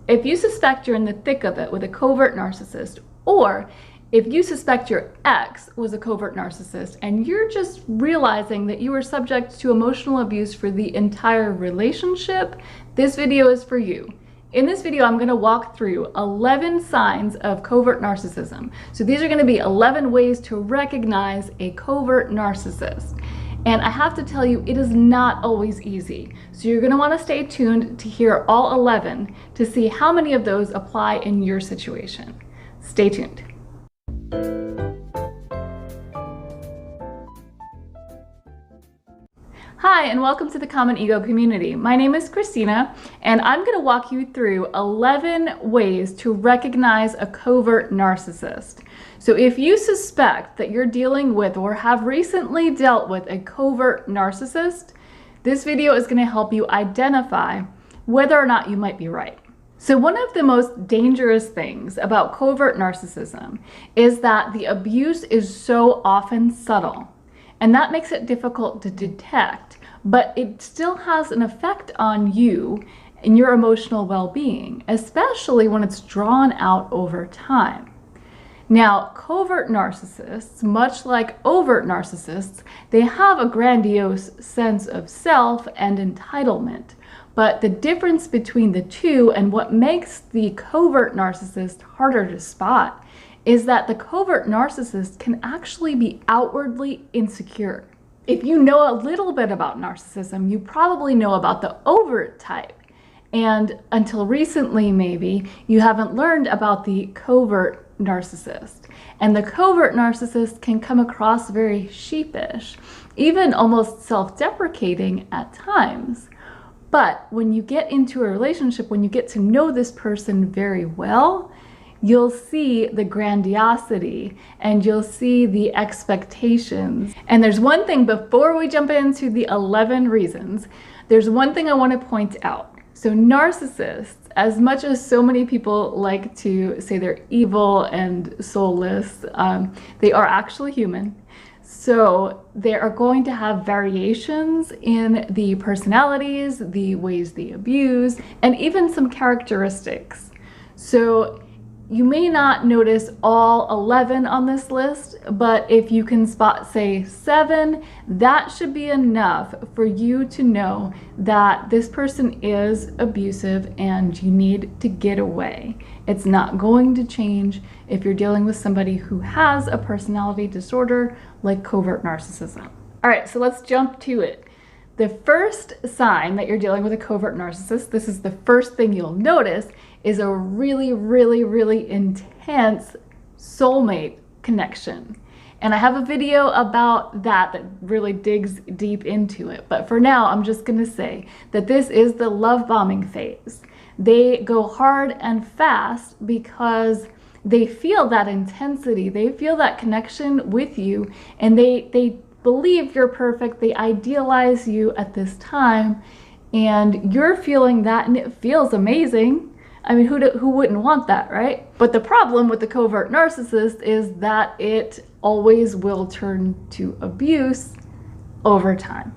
If you suspect you're in the thick of it with a covert narcissist, or if you suspect your ex was a covert narcissist and you're just realizing that you were subject to emotional abuse for the entire relationship, this video is for you. In this video, I'm going to walk through 11 signs of covert narcissism. So these are going to be 11 ways to recognize a covert narcissist. And I have to tell you, it is not always easy. So you're going to want to stay tuned to hear all 11 to see how many of those apply in your situation. Stay tuned. Hi, and welcome to the Common Ego community. My name is Christina, and I'm going to walk you through 11 ways to recognize a covert narcissist. So if you suspect that you're dealing with or have recently dealt with a covert narcissist, this video is going to help you identify whether or not you might be right. So one of the most dangerous things about covert narcissism is that the abuse is so often subtle. And that makes it difficult to detect, but it still has an effect on you and your emotional well-being, especially when it's drawn out over time. Now, covert narcissists, much like overt narcissists, they have a grandiose sense of self and entitlement. But the difference between the two and what makes the covert narcissist harder to spot is that the covert narcissist can actually be outwardly insecure. If you know a little bit about narcissism, you probably know about the overt type. And until recently, maybe, you haven't learned about the covert narcissist. And the covert narcissist can come across very sheepish, even almost self-deprecating at times. But when you get into a relationship, when you get to know this person very well, you'll see the grandiosity and you'll see the expectations. And there's one thing before we jump into the 11 reasons, there's one thing I want to point out. So narcissists, as much as so many people like to say they're evil and soulless, they are actually human. So they are going to have variations in the personalities, the ways they abuse, and even some characteristics. So you may not notice all 11 on this list, but if you can spot, say, 7, that should be enough for you to know that this person is abusive and you need to get away. It's not going to change if you're dealing with somebody who has a personality disorder like covert narcissism. All right, so let's jump to it. The first sign that you're dealing with a covert narcissist, this is the first thing you'll notice, is a really intense soulmate connection. And I have a video about that really digs deep into it. But for now, I'm just gonna say that this is the love bombing phase. They go hard and fast because they feel that intensity, they feel that connection with you, and they believe you're perfect, they idealize you at this time, and you're feeling that, and it feels amazing. I mean, who wouldn't want that, right? But the problem with the covert narcissist is that it always will turn to abuse over time.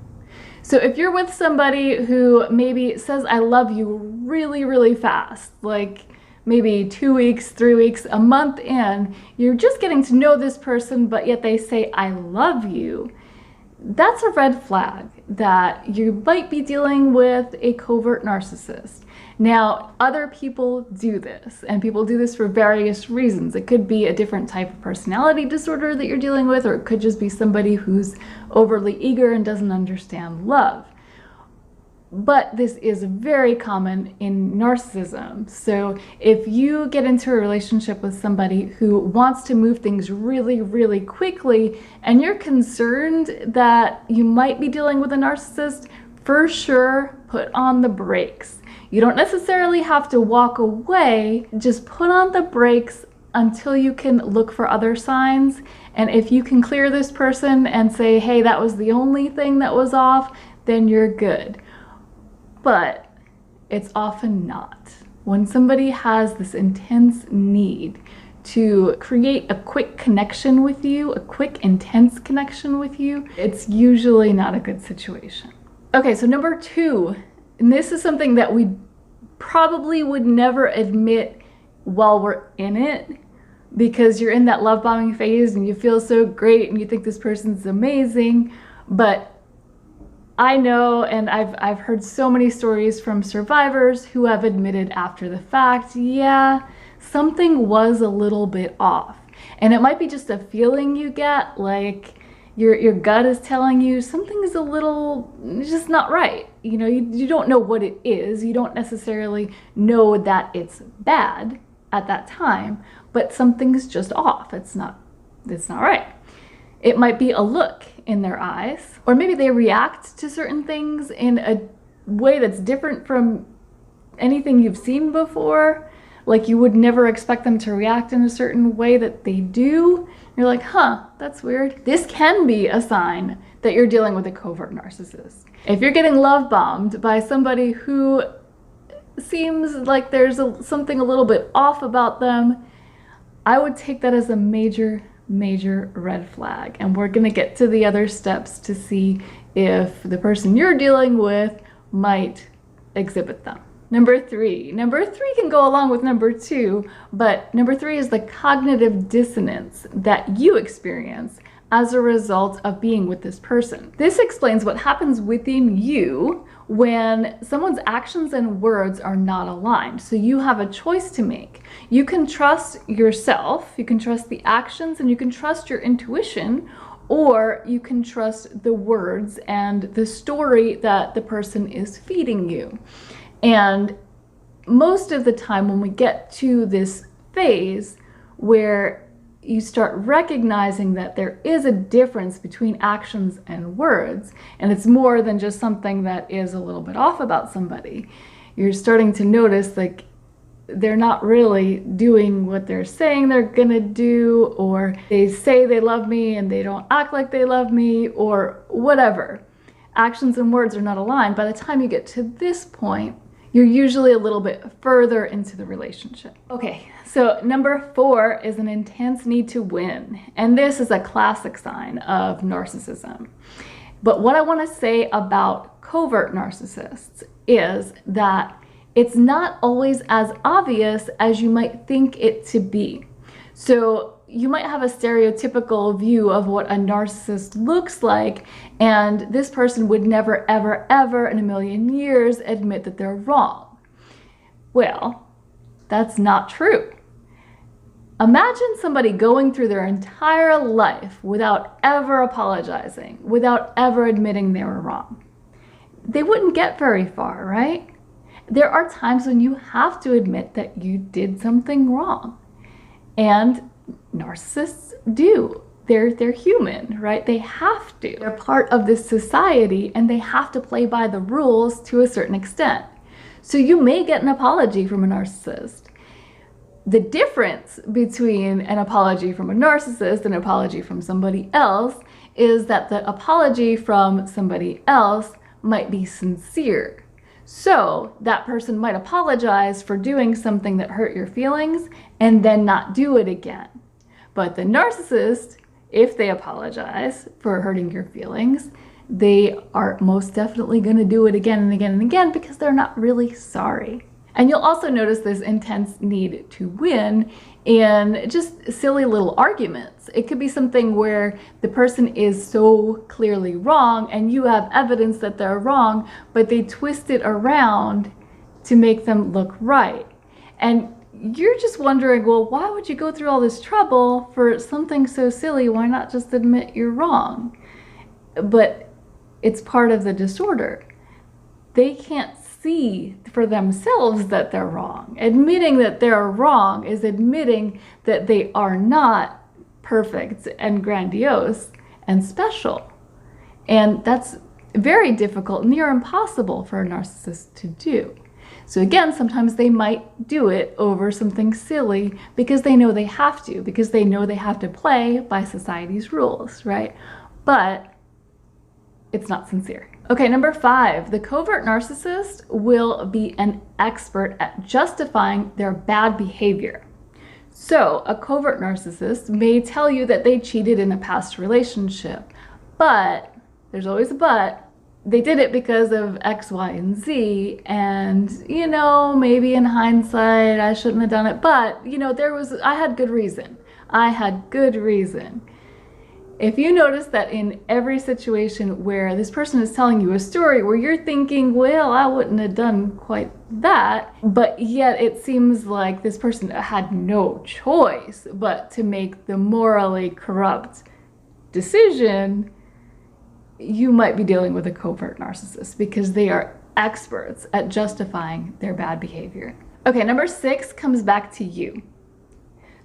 So if you're with somebody who maybe says, I love you really fast, like maybe 2 weeks, 3 weeks, a month in, you're just getting to know this person, but yet they say, I love you, that's a red flag that you might be dealing with a covert narcissist. Now, other people do this, and people do this for various reasons. It could be a different type of personality disorder that you're dealing with, or it could just be somebody who's overly eager and doesn't understand love. But this is very common in narcissism. So if you get into a relationship with somebody who wants to move things really quickly, and you're concerned that you might be dealing with a narcissist, for sure, put on the brakes. You don't necessarily have to walk away, just put on the brakes until you can look for other signs. And if you can clear this person and say, hey, that was the only thing that was off, then you're good. But it's often not. When somebody has this intense need to create a quick connection with you, a quick, intense connection with you, it's usually not a good situation. Okay, so number 2, and this is something that we probably would never admit while we're in it, because you're in that love bombing phase and you feel so great and you think this person's amazing. But I know, and I've heard so many stories from survivors who have admitted after the fact, yeah, something was a little bit off. And it might be just a feeling you get, like your gut is telling you something is a little just not right. You know, you don't know what it is. You don't necessarily know that it's bad at that time, but something's just off. It's not right. It might be a look in their eyes, or maybe they react to certain things in a way that's different from anything you've seen before. Like you would never expect them to react in a certain way that they do. You're like, huh, that's weird. This can be a sign that you're dealing with a covert narcissist. If you're getting love bombed by somebody who seems like there's something a little bit off about them, I would take that as a major red flag. And we're gonna get to the other steps to see if the person you're dealing with might exhibit them. Number three can go along with number two, but number three is the cognitive dissonance that you experience as a result of being with this person. This explains what happens within you when someone's actions and words are not aligned. So you have a choice to make. You can trust yourself, you can trust the actions, and you can trust your intuition, or you can trust the words and the story that the person is feeding you. And most of the time when we get to this phase where you start recognizing that there is a difference between actions and words, and it's more than just something that is a little bit off about somebody, you're starting to notice like they're not really doing what they're saying they're gonna do, or they say they love me and they don't act like they love me, or whatever. Actions and words are not aligned. By the time you get to this point, you're usually a little bit further into the relationship. Okay, so number four is an intense need to win. And this is a classic sign of narcissism. But what I want to say about covert narcissists is that it's not always as obvious as you might think it to be. So you might have a stereotypical view of what a narcissist looks like, and this person would never, ever in a million years admit that they're wrong. Well, that's not true. Imagine somebody going through their entire life without ever apologizing, without ever admitting they were wrong. They wouldn't get very far, right? There are times when you have to admit that you did something wrong. And narcissists do. They're human, right? They have to. They're part of this society and they have to play by the rules to a certain extent. So you may get an apology from a narcissist. The difference between an apology from a narcissist and an apology from somebody else is that the apology from somebody else might be sincere. So that person might apologize for doing something that hurt your feelings and then not do it again. But the narcissist, if they apologize for hurting your feelings, they are most definitely going to do it again and again and again because they're not really sorry. And you'll also notice this intense need to win in just silly little arguments. It could be something where the person is so clearly wrong and you have evidence that they're wrong, but they twist it around to make them look right. And you're just wondering, well, why would you go through all this trouble for something so silly? Why not just admit you're wrong? But it's part of the disorder. They can't see for themselves that they're wrong. Admitting that they're wrong is admitting that they are not perfect and grandiose and special. And that's very difficult, near impossible for a narcissist to do. So again, sometimes they might do it over something silly because they know they have to, because they know they have to play by society's rules, right? But it's not sincere. Okay, number 5, the covert narcissist will be an expert at justifying their bad behavior. So a covert narcissist may tell you that they cheated in a past relationship, but there's always a but. they did it because of X, Y, and Z, and, you know, maybe in hindsight, I shouldn't have done it, but, you know, I had good reason. I had good reason. If you notice that in every situation where this person is telling you a story where you're thinking, well, I wouldn't have done quite that, but yet it seems like this person had no choice but to make the morally corrupt decision, you might be dealing with a covert narcissist because they are experts at justifying their bad behavior. Okay, number 6 comes back to you.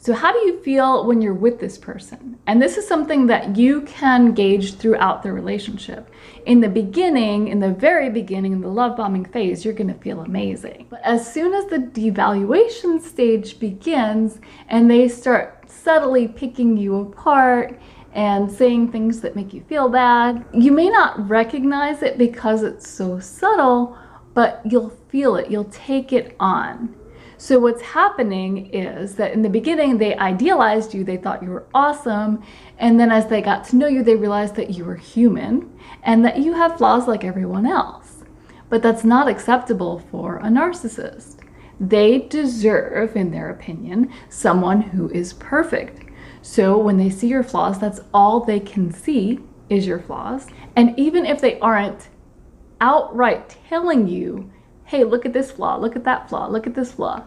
So how do you feel when you're with this person? And this is something that you can gauge throughout the relationship. In the beginning, in the very beginning, in the love bombing phase, you're gonna feel amazing. But as soon as the devaluation stage begins and they start subtly picking you apart and saying things that make you feel bad, you may not recognize it because it's so subtle, but you'll feel it, you'll take it on. So what's happening is that in the beginning, they idealized you, they thought you were awesome, and then as they got to know you, they realized that you were human and that you have flaws like everyone else. But that's not acceptable for a narcissist. They deserve, in their opinion, someone who is perfect. So when they see your flaws, that's all they can see is your flaws. And even if they aren't outright telling you, hey, look at this flaw, look at that flaw, look at this flaw,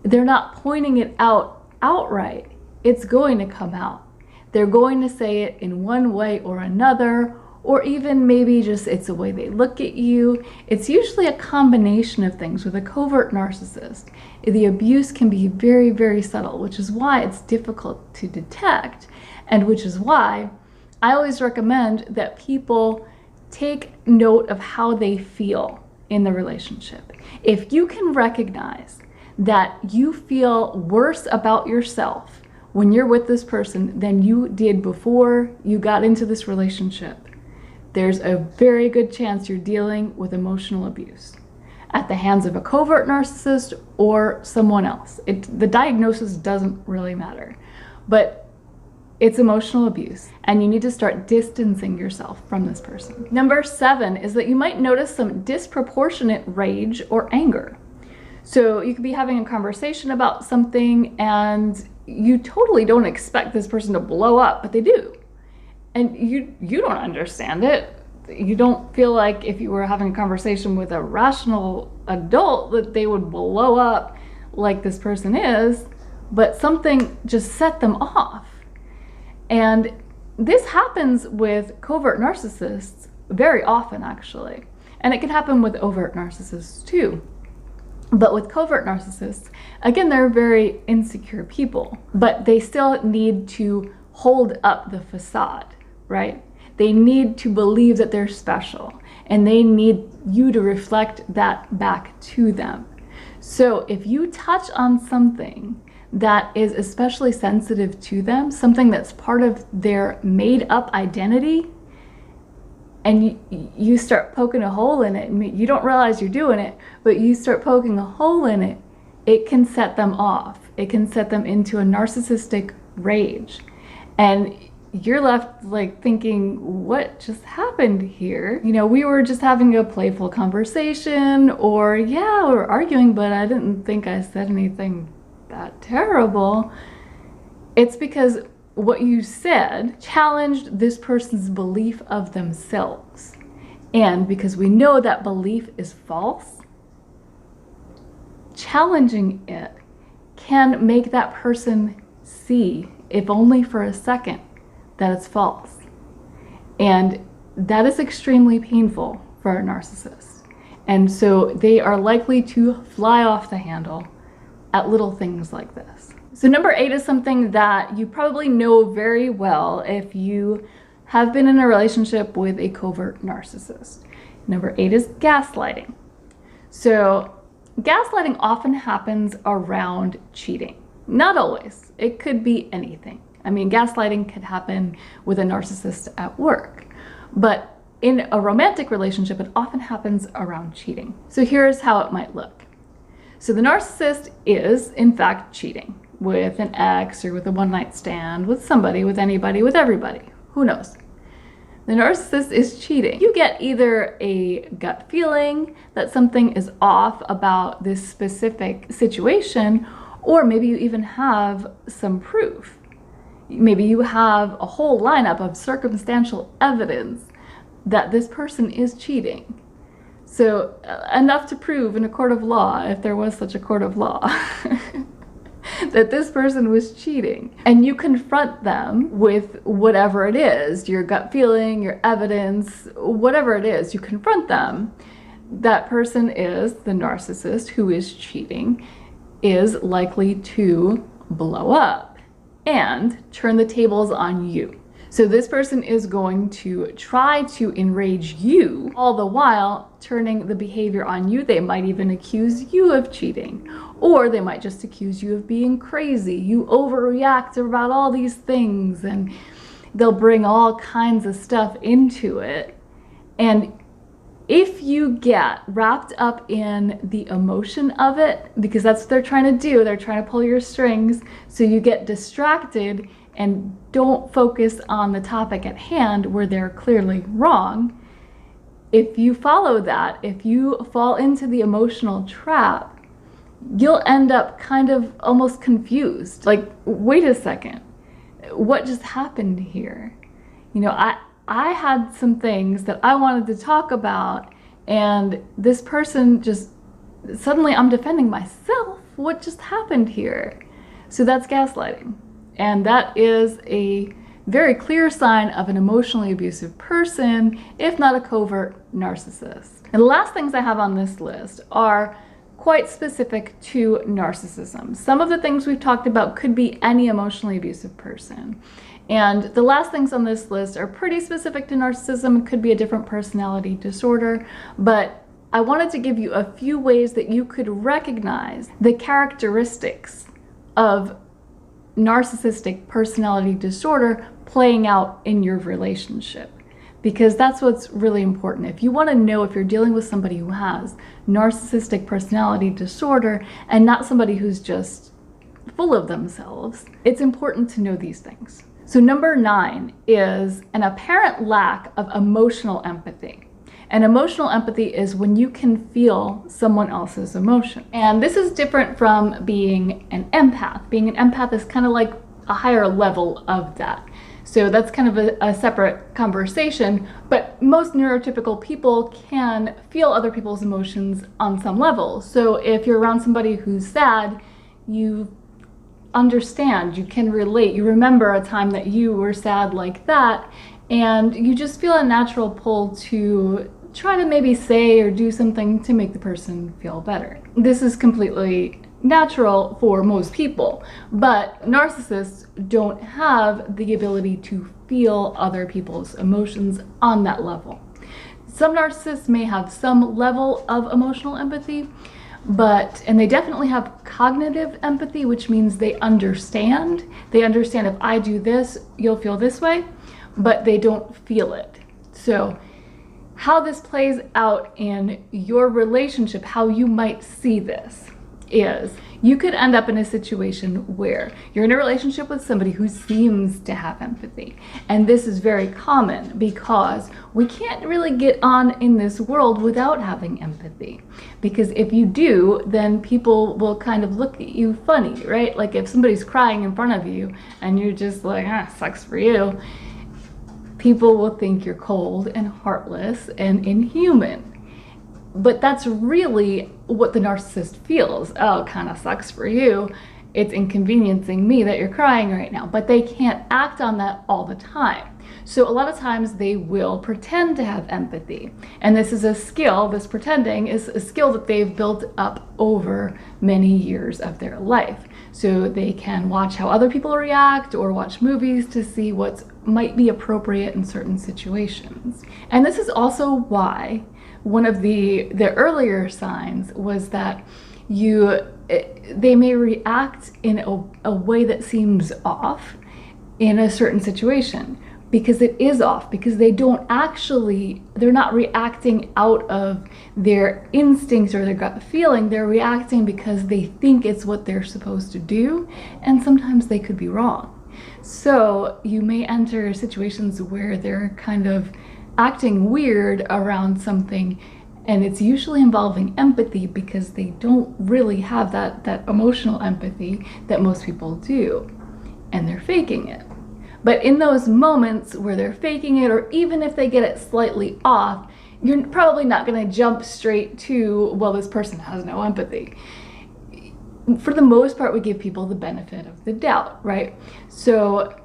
they're not pointing it out outright. It's going to come out. They're going to say it in one way or another, or even maybe just it's the way they look at you. It's usually a combination of things with a covert narcissist. The abuse can be very, very subtle, which is why it's difficult to detect, and which is why I always recommend that people take note of how they feel in the relationship. If you can recognize that you feel worse about yourself when you're with this person than you did before you got into this relationship, there's a very good chance you're dealing with emotional abuse at the hands of a covert narcissist or someone else. The diagnosis doesn't really matter, but it's emotional abuse, and you need to start distancing yourself from this person. Number 7 is that you might notice some disproportionate rage or anger. So you could be having a conversation about something and you totally don't expect this person to blow up, but they do. And you don't understand it. You don't feel like if you were having a conversation with a rational adult that they would blow up like this person is, but something just set them off. And this happens with covert narcissists very often, actually. And it can happen with overt narcissists too. But with covert narcissists, again, they're very insecure people, but they still need to hold up the facade, right? They need to believe that they're special, and they need you to reflect that back to them. So if you touch on something that is especially sensitive to them, something that's part of their made-up identity, and you start poking a hole in it, and you don't realize you're doing it, but you start poking a hole in it, it can set them off. It can set them into a narcissistic rage. And you're left like thinking, what just happened here? You know, we were just having a playful conversation, or yeah, we were arguing, but I didn't think I said anything that terrible. It's because what you said challenged this person's belief of themselves. And because we know that belief is false, challenging it can make that person see, if only for a second, that it's false. And that is extremely painful for a narcissist. And so they are likely to fly off the handle at little things like this. So number 8 is something that you probably know very well if you have been in a relationship with a covert narcissist. Number 8 is gaslighting. So gaslighting often happens around cheating. Not always. It could be anything. I mean, gaslighting could happen with a narcissist at work, but in a romantic relationship, it often happens around cheating. So here's how it might look. So the narcissist is, in fact, cheating with an ex or with a one-night stand, with somebody, with anybody, with everybody. Who knows? the narcissist is cheating. You get either a gut feeling that something is off about this specific situation, or maybe you even have some proof. Maybe you have a whole lineup of circumstantial evidence that this person is cheating. So enough to prove in a court of law, if there was such a court of law, that this person was cheating. And you confront them with whatever it is, your gut feeling, your evidence, whatever it is, you confront them. That person is the narcissist who is cheating, is likely to blow up and turn the tables on you. So this person is going to try to enrage you, all the while turning the behavior on you. They might even accuse you of cheating, or they might just accuse you of being crazy. You overreact about all these things, and they'll bring all kinds of stuff into it. And if you get wrapped up in the emotion of it, because that's what they're trying to do, they're trying to pull your strings, so you get distracted and don't focus on the topic at hand where they're clearly wrong. If you follow that, if you fall into the emotional trap, you'll end up kind of almost confused. Like, wait a second, what just happened here? You know, I had some things that I wanted to talk about, and this person just, suddenly I'm defending myself. What just happened here? So that's gaslighting. And that is a very clear sign of an emotionally abusive person, if not a covert narcissist. And the last things I have on this list are quite specific to narcissism. Some of the things we've talked about could be any emotionally abusive person. And the last things on this list are pretty specific to narcissism. It could be a different personality disorder, but I wanted to give you a few ways that you could recognize the characteristics of narcissistic personality disorder playing out in your relationship, because that's what's really important. If you want to know if you're dealing with somebody who has narcissistic personality disorder and not somebody who's just full of themselves, it's important to know these things. So number 9 is an apparent lack of emotional empathy. And emotional empathy is when you can feel someone else's emotion. And this is different from being an empath. Being an empath is kind of like a higher level of that. So that's kind of a separate conversation, but most neurotypical people can feel other people's emotions on some level. So if you're around somebody who's sad, you understand, you can relate, you remember a time that you were sad like that, and you just feel a natural pull to try to maybe say or do something to make the person feel better. This is completely natural for most people, but narcissists don't have the ability to feel other people's emotions on that level. Some narcissists may have some level of emotional empathy, and they definitely have cognitive empathy, which means they understand. They understand, if I do this, you'll feel this way, but they don't feel it. So how this plays out in your relationship, how you might see this, is you could end up in a situation where you're in a relationship with somebody who seems to have empathy. And this is very common because we can't really get on in this world without having empathy. Because if you do, then people will kind of look at you funny, right? Like if somebody's crying in front of you and you're just like, sucks for you, people will think you're cold and heartless and inhuman. But that's really what the narcissist feels. Oh, kind of sucks for you. It's inconveniencing me that you're crying right now. But they can't act on that all the time. So a lot of times they will pretend to have empathy. And this is a skill, this pretending is a skill that they've built up over many years of their life. So they can watch how other people react or watch movies to see what might be appropriate in certain situations. And this is also why one of the earlier signs was that they may react in a way that seems off in a certain situation, because it is off, because they're not reacting out of their instincts or their gut feeling. They're reacting because they think it's what they're supposed to do, and sometimes they could be wrong. So you may enter situations where they're kind of acting weird around something, and it's usually involving empathy because they don't really have that emotional empathy that most people do, and they're faking it. But in those moments where they're faking it, or even if they get it slightly off, you're probably not going to jump straight to, well, this person has no empathy. For the most part, we give people the benefit of the doubt, right? So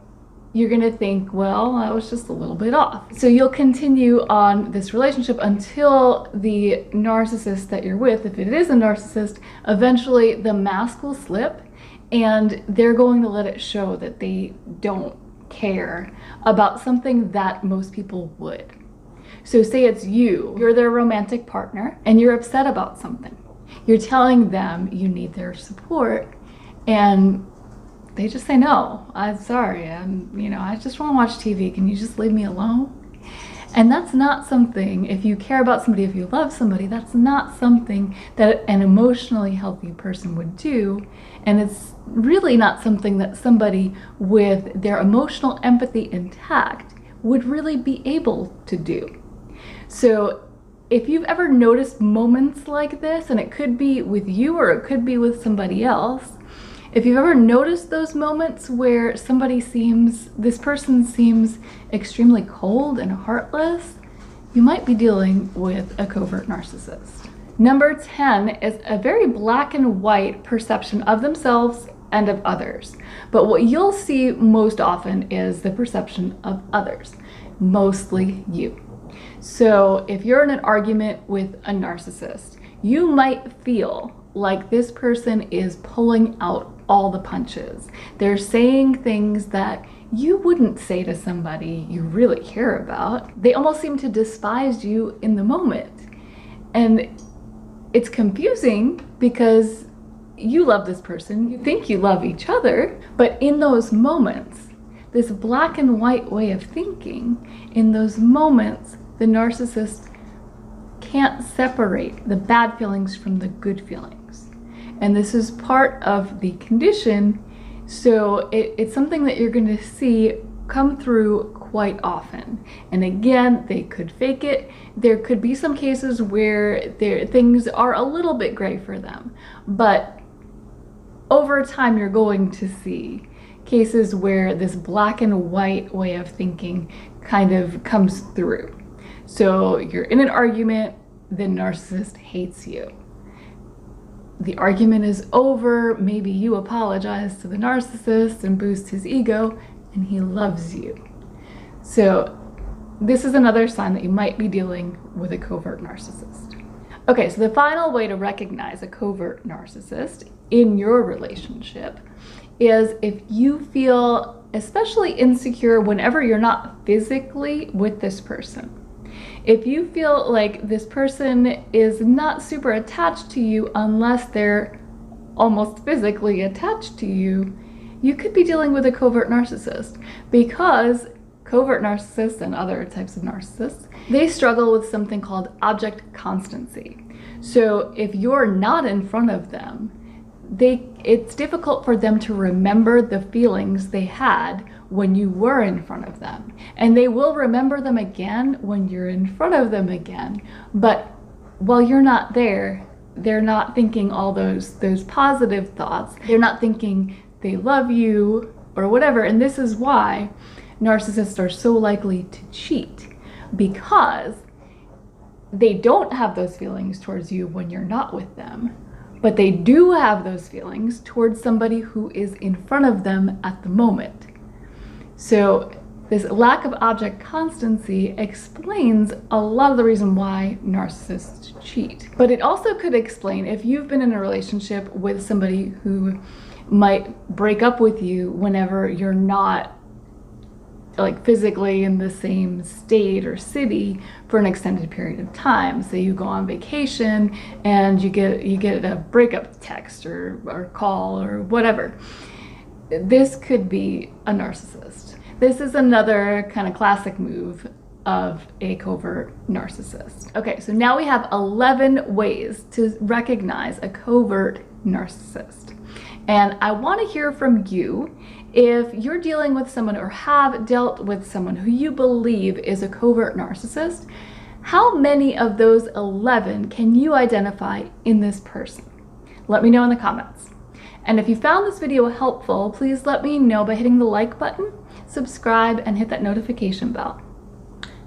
you're going to think, well, that was just a little bit off. So you'll continue on this relationship until the narcissist that you're with, if it is a narcissist, eventually the mask will slip and they're going to let it show that they don't care about something that most people would. So say it's you're their romantic partner and you're upset about something. You're telling them you need their support, and they just say, no, I'm sorry, I just want to watch TV. Can you just leave me alone? And that's not something, if you care about somebody, if you love somebody, that's not something that an emotionally healthy person would do. And it's really not something that somebody with their emotional empathy intact would really be able to do. So if you've ever noticed moments like this, and it could be with you or it could be with somebody else, if you've ever noticed those moments where this person seems extremely cold and heartless, you might be dealing with a covert narcissist. Number 10 is a very black and white perception of themselves and of others. But what you'll see most often is the perception of others, mostly you. So if you're in an argument with a narcissist, you might feel like this person is pulling out all the punches. They're saying things that you wouldn't say to somebody you really care about. They almost seem to despise you in the moment. And it's confusing because you love this person, you think you love each other, but in those moments, this black and white way of thinking, in those moments, the narcissist can't separate the bad feelings from the good feelings. And this is part of the condition, so it's something that you're going to see come through quite often. And again, they could fake it. There could be some cases where things are a little bit gray for them, but over time you're going to see cases where this black and white way of thinking kind of comes through. So you're in an argument, the narcissist hates you. The argument is over, maybe you apologize to the narcissist and boost his ego, and he loves you. So this is another sign that you might be dealing with a covert narcissist. Okay, so the final way to recognize a covert narcissist in your relationship is if you feel especially insecure whenever you're not physically with this person. If you feel like this person is not super attached to you unless they're almost physically attached to you, you could be dealing with a covert narcissist, because covert narcissists and other types of narcissists, they struggle with something called object constancy. So if you're not in front of them, it's difficult for them to remember the feelings they had when you were in front of them. And they will remember them again when you're in front of them again. But while you're not there, they're not thinking all those positive thoughts. They're not thinking they love you or whatever. And this is why narcissists are so likely to cheat, because they don't have those feelings towards you when you're not with them, but they do have those feelings towards somebody who is in front of them at the moment. So this lack of object constancy explains a lot of the reason why narcissists cheat. But it also could explain if you've been in a relationship with somebody who might break up with you whenever you're not like physically in the same state or city for an extended period of time. So you go on vacation and you get a breakup text or call or whatever. This could be a narcissist. This is another kind of classic move of a covert narcissist. Okay, so now we have 11 ways to recognize a covert narcissist. And I want to hear from you if you're dealing with someone or have dealt with someone who you believe is a covert narcissist. How many of those 11 can you identify in this person? Let me know in the comments. And if you found this video helpful, please let me know by hitting the like button, subscribe, and hit that notification bell.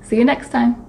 See you next time.